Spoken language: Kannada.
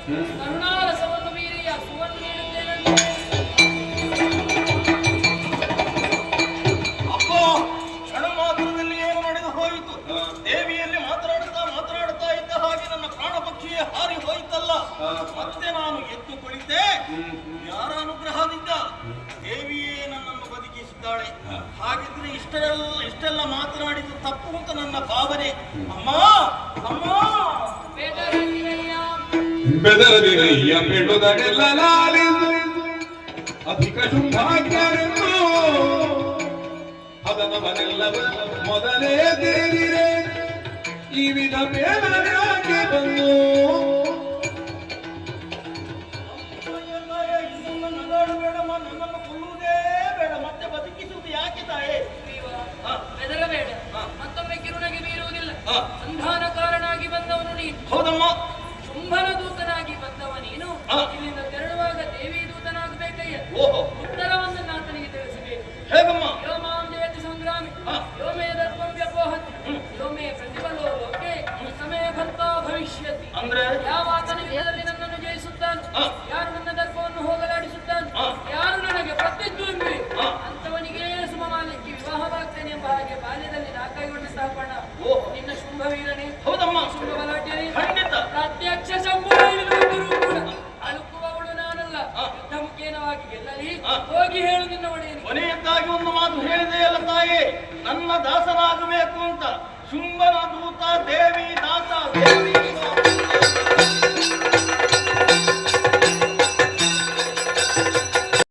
ಕರುಣಾರಸವನ್ನು ಮೀರಿ ಹಸುವನ್ನು ನೀಡುತ್ತೇನೆ. ಅಪ್ಪ, ಕ್ಷಣ ಮಾತ್ರದಲ್ಲಿ ಏನು ನಡೆದು ಹೋಯಿತು? ದೇವಿಯಲ್ಲಿ ಮಾತನಾಡುತ್ತಾ ಇದ್ದ ಹಾಗೆ ನನ್ನ ಪ್ರಾಣ ಪಕ್ಷಿಯೇ ಹಾರಿ ಹೋಯಿತಲ್ಲ. ಮತ್ತೆ ನಾನು ಎದ್ದು ಕುಳಿತೆ. ಯಾರ ಅನುಗ್ರಹದಿಂದ ದೇವಿಯೇ ನನ್ನನ್ನು ಬದುಕಿಸಿದ್ದಾಳೆ. ಹಾಗಿದ್ರೆ ಇಷ್ಟೆಲ್ಲ ಮಾತನಾಡಿದ್ದು ತಪ್ಪು ಅಂತ ನನ್ನ ಭಾವನೆ. ಅಮ್ಮ ಅಮ್ಮ, ಬೆದರದಿರಯ್ಯ ಬಿಡುವುದೆಲ್ಲ ಅಧಿಕ ಶುಭಾಗ್ಯರೆಂದು ಅದನವನೆಲ್ಲವ ಮೊದಲೇ ತಿಳಿದಿರೆ ಈ ವಿಧ ಬೇಡಕ್ಕೆ ಬಂದು ನಗಾಡಬೇಡಮ್ಮ, ನನ್ನನ್ನು ಕೊಲ್ಲುವುದೇ ಬೇಡ, ಮತ್ತೆ ಬದುಕಿಸುವುದು ಯಾಕೆ ತಾಯೇ? ಬೆದರಬೇಡ, ಮತ್ತೊಮ್ಮೆ ಕಿರುನಗೆ ಬೀರುವುದಿಲ್ಲ. ಸಂಧಾನಕಾರನಾಗಿ ಬಂದವನು ನೀನು. ಹೌದಮ್ಮ. ಶುಂಭನ ದೂತನಾಗಿ ಬಂದವ ನೀನು. ಇಲ್ಲಿಂದ ತೆರಳುವಾಗ ದೇವಿ ದೂತನಾಗಬೇಕಯ್ಯ. ಉತ್ತರವನ್ನು ಆತನಿಗೆ ತಿಳಿಸಬೇಕು. ಹೇಗಮ್ಮ? ಯೋಮಾಂ ಜಯತಿ ಸಂಗ್ರಾಮಿ ಯೋಮೇ ದರ್ಪಂ ವ್ಯಪೋಹತಿ ಯೋಮೇ ಪ್ರತಿಫಲೋ ಲೋಕೆ ಸಮಯ ಭರ್ತಾ ಭವಿಷ್ಯತಿ. ಅಂದ್ರೆ ಯಾವ ಆತನ ಯುದ್ಧದಲ್ಲಿ ನನ್ನನ್ನು ಜಯಿಸುತ್ತಾನೋ, ಯಾರು ನನ್ನ ದರ್ಪವನ್ನು ಹೋಗಲಾಡಿಸುತ್ತಾನೋ, ಯಾರು ನನಗೆ ಪ್ರತಿದ್ವಂದ್ವಿ ಅಂತವನಿಗೆ ಸುಮಮಾನಕ್ಕೆ ವಿವಾಹವಾಗ್ತೇನೆ ಎಂಬ ಹಾಗೆ ಬಾಲ್ಯದಲ್ಲಿ ನಾಕಾಯಿಗೊಂಡಂತಹ ಪಣ ನಿನ್ನ ಶುಂಭವೀರನೇ. ಹೌದಮ್ಮ. ಶುಂಭ ಬಲಾಢ್ಯನೇ. ಖಂಡಿತ. ಪ್ರತ್ಯಕ್ಷ ಶಂಭುವಿದ್ದರೂ ಕೂಡ ಅಳುಕುವವಳು ನಾನಲ್ಲ. ಯುದ್ಧ ಮುಖೇನವಾಗಿ ಗೆಲ್ಲಲಿ ಹೋಗಿ ಹೇಳು ನಿನ್ನ ಒಡೆಯನಿಗೆ. ಕೊನೆಯದ್ದಾಗಿ ಒಂದು ಮಾತು ಹೇಳಿದೆಯಲ್ಲ ತಾಯಿ, ನನ್ನ ದಾಸನಾಗಬೇಕು ಅಂತ. ಶುಂಭನ ದೂತ ದೇವಿ ದಾಸ ದೇವಿ